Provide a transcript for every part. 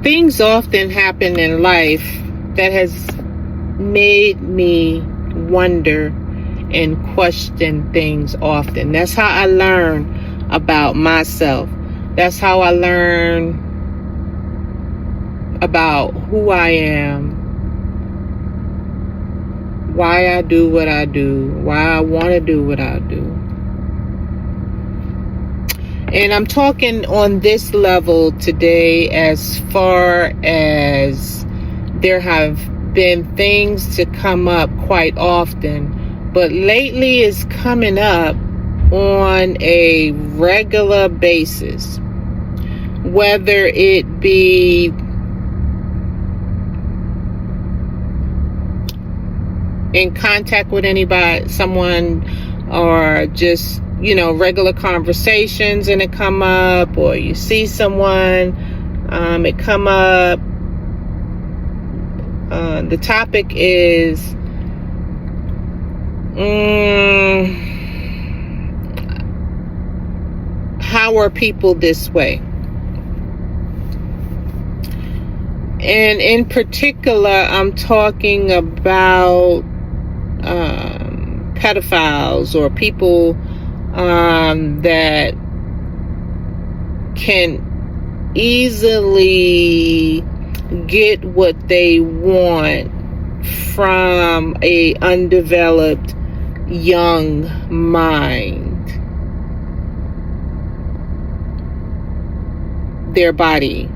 things often happen in life that has made me wonder and question things often. That's how I learn about myself. That's how I learn about who I am, why I do what I do, why I want to do what I do. And I'm talking on this level today as far as there have been things to come up quite often, but lately it's coming up on a regular basis, whether it be in contact with anybody, someone, or just, regular conversations and it come up, or you see someone, it come up. The topic is how are people this way? And in particular, I'm talking about pedophiles or people that can easily get what they want from a undeveloped young mind, their body,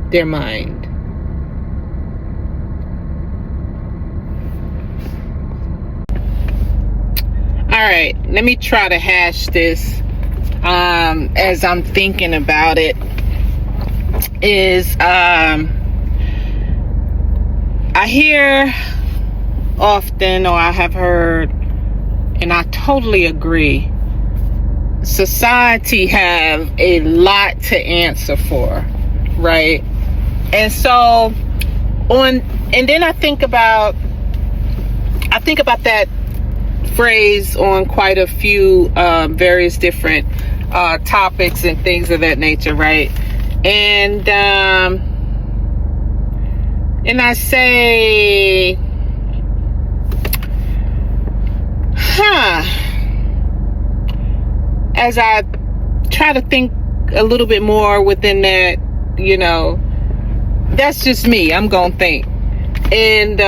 their mind. All right, let me try to hash this as I'm thinking about it. I hear often, or I have heard, and I totally agree, society have a lot to answer for, right? And so and then I think about that phrase on quite a few various different topics and things of that nature, right? And I say, as I try to think a little bit more within that, that's just me. I'm gonna think, and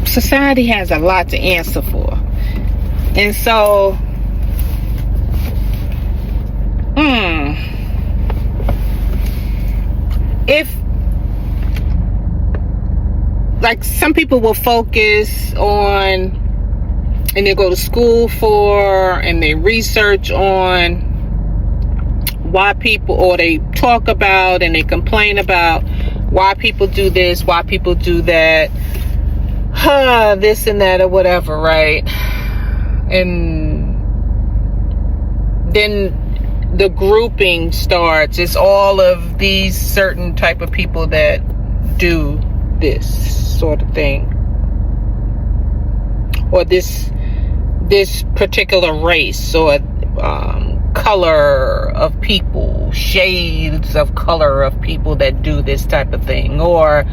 society has a lot to answer for. And so, if, like, some people will focus on, and they go to school for, and they research on why people, or they talk about and they complain about why people do this, why people do that, this and that or whatever, right? And then the grouping starts. It's all of these certain type of people that do this sort of thing, or this particular race, or color of people, shades of color of people that do this type of thing, or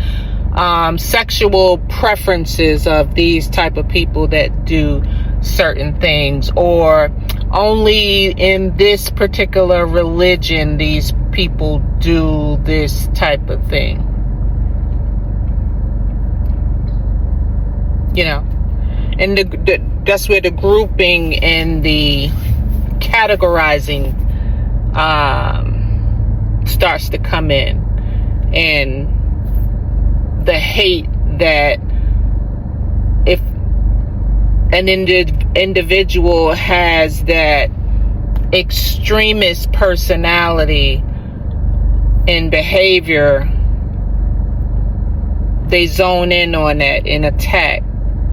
sexual preferences of these type of people that do certain things, or only in this particular religion these people do this type of thing, and that's where the grouping and the categorizing starts to come in, and the hate that if an individual has that extremist personality and behavior, they zone in on that and attack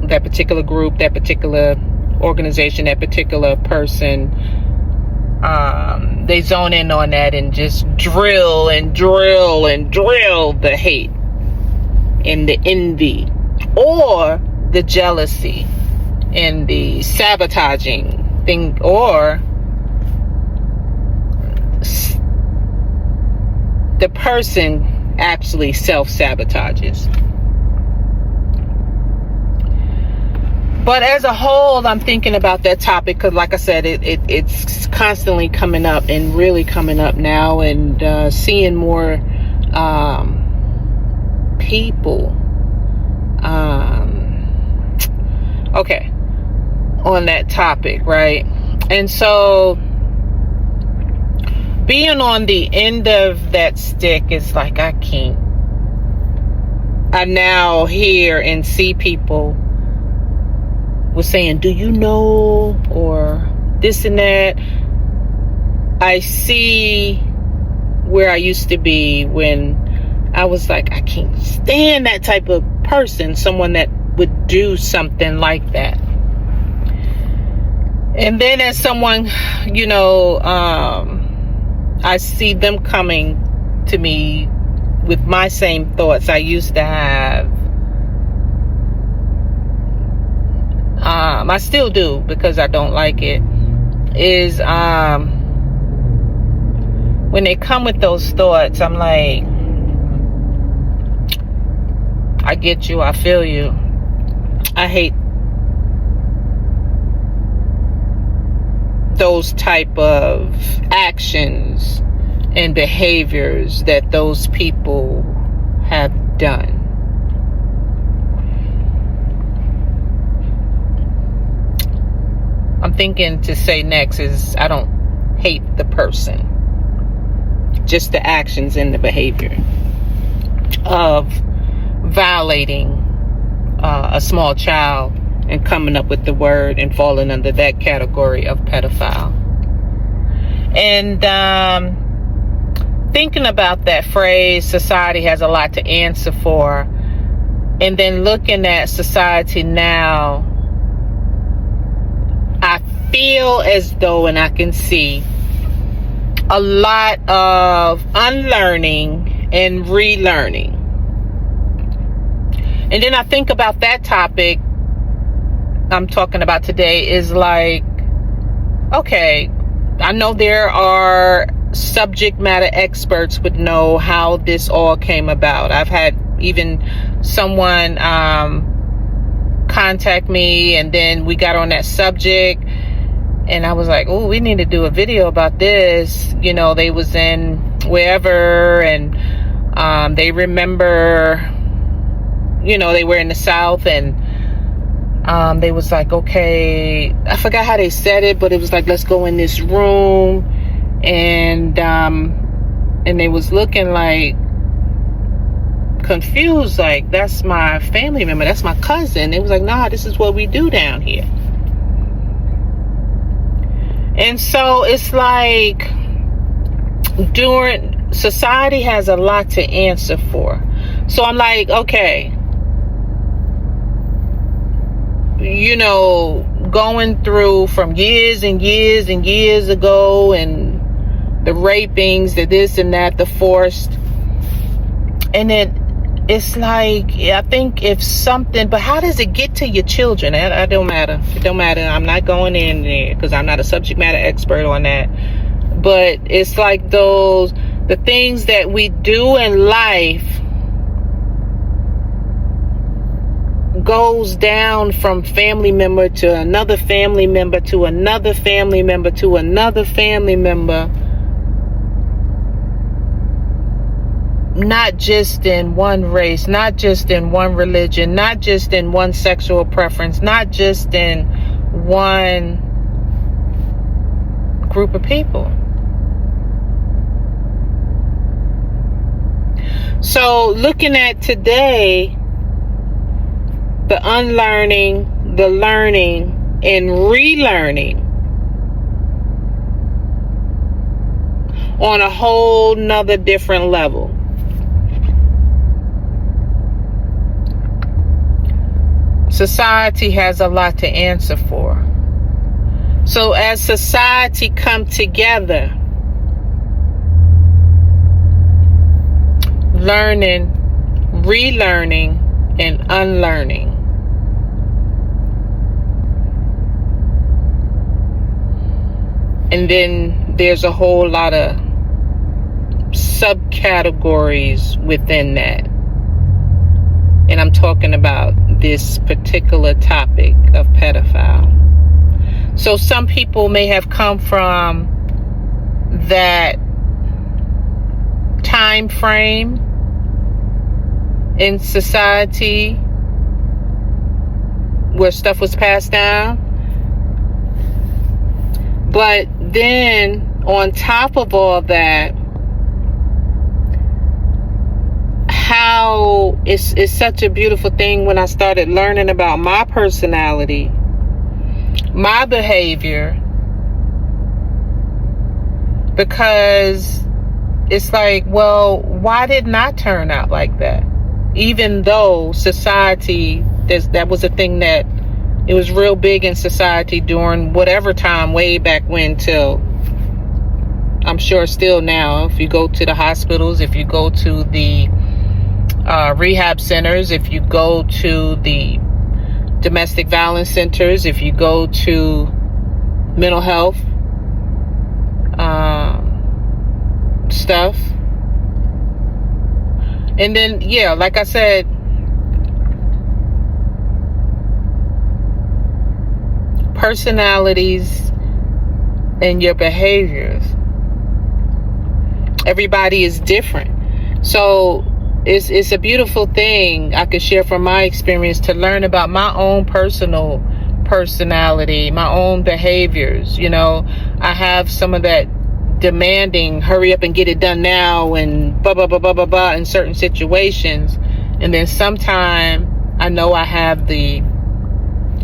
that particular group, that particular organization, that particular person. They zone in on that and just drill the hate and the envy, or the jealousy and the sabotaging something, or the person actually self-sabotages. But as a whole, I'm thinking about that topic because, like I said, it's constantly coming up, and really coming up now, and seeing more people okay, on that topic, right? And so being on the end of that stick is like, I now hear and see people was saying, do you know, or this and that. I see where I used to be when I was like, I can't stand that type of person, someone that would do something like that. And then as someone, I see them coming to me with my same thoughts I used to have. I still do, because I don't like it, is when they come with those thoughts, I'm like, I get you, I feel you. I hate those type of actions and behaviors that those people have done. I'm thinking to say next is, I don't hate the person, just the actions and the behavior of violating a small child and coming up with the word and falling under that category of pedophile. And thinking about that phrase, society has a lot to answer for, and then looking at society now, I feel as though, and I can see a lot of unlearning and relearning. And then I think about that topic I'm talking about today is like, okay, I know there are subject matter experts would know how this all came about. I've had even someone contact me, and then we got on that subject, and I was like, oh, we need to do a video about this. They was in wherever, and they remember, they were in the South, and they was like, okay, I forgot how they said it, but it was like, let's go in this room, and they was looking like confused, like, that's my family member, that's my cousin. It was like, nah, this is what we do down here. And so it's like, society has a lot to answer for. So I'm like, okay, going through from years and years and years ago, and the rapings, the this and that, the forced, and then it's like, I think if something, but how does it get to your children? It don't matter. It don't matter. I'm not going in there because I'm not a subject matter expert on that. But it's like the things that we do in life goes down from family member to another family member to another family member to another family member. Not just in one race, not just in one religion, not just in one sexual preference, not just in one group of people. So looking at today, the unlearning, the learning, and relearning on a whole nother different level. Society has a lot to answer for. So as society come together, learning, relearning, and unlearning, And then there's a whole lot of subcategories within that. And I'm talking about this particular topic of pedophile. So some people may have come from that time frame in society where stuff was passed down. But then on top of all that, how it's such a beautiful thing when I started learning about my personality, my behavior, because it's like, well, why didn't I turn out like that? Even though society, that was a thing that it was real big in society during whatever time, way back when, till I'm sure still now. If you go to the hospitals, if you go to the rehab centers, if you go to the domestic violence centers, if you go to mental health stuff. And then, yeah, like I said, personalities and your behaviors. Everybody is different. So it's a beautiful thing I could share from my experience to learn about my own personal personality, my own behaviors. You know, I have some of that demanding, hurry up and get it done now, and blah, blah, blah, blah, blah, blah in certain situations. And then sometime I know I have the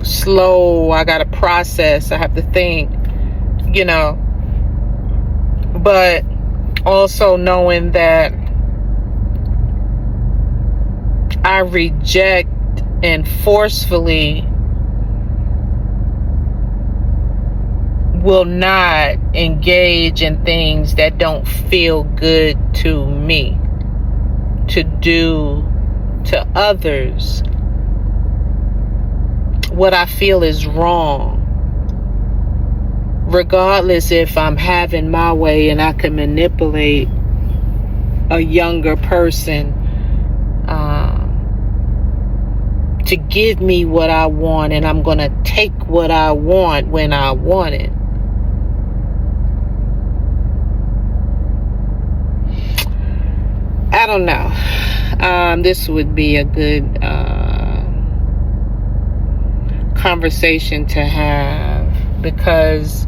slow, I got to process, I have to think, you know, but also knowing that I reject and forcefully will not engage in things that don't feel good to me to do to others what I feel is wrong, regardless if I'm having my way and I can manipulate a younger person to give me what I want, and I'm going to take what I want when I want it. I don't know. This would be a good conversation to have, because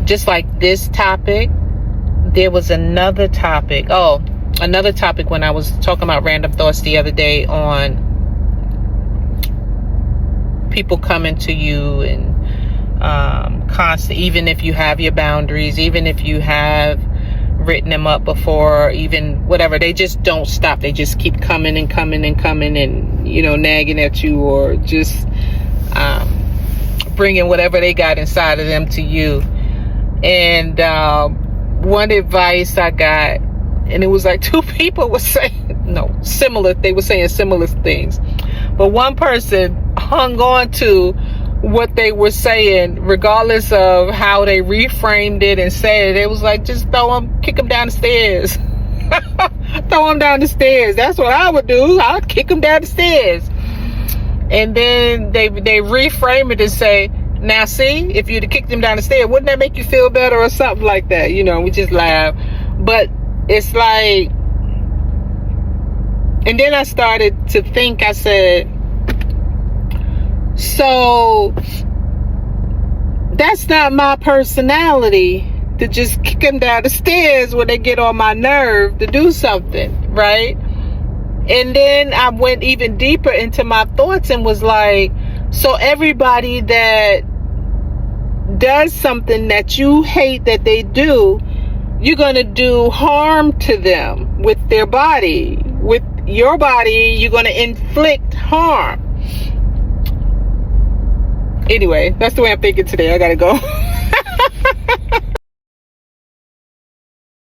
just like this topic, there was another topic. Another topic when I was talking about random thoughts the other day on people coming to you and constant, even if you have your boundaries, even if you have written them up before, even whatever, they just don't stop. They just keep coming and coming and coming and, you know, nagging at you, or just bringing whatever they got inside of them to you. And one advice I got, and it was like two people were saying, they were saying similar things, but one person hung on to what they were saying, regardless of how they reframed it and said it. It was like, just kick them down the stairs. Throw them down the stairs. That's what I would do. I'd kick them down the stairs. And then they reframe it and say, now see, if you'd have kicked them down the stairs, wouldn't that make you feel better, or something like that? You know, we just laugh. But it's like, and then I started to think, I said, so that's not my personality to just kick them down the stairs when they get on my nerve to do something, right? And then I went even deeper into my thoughts and was like, so everybody that does something that you hate that they do, you're going to do harm to them with their body. With your body, you're going to inflict harm. Anyway, that's the way I'm thinking today. I gotta go.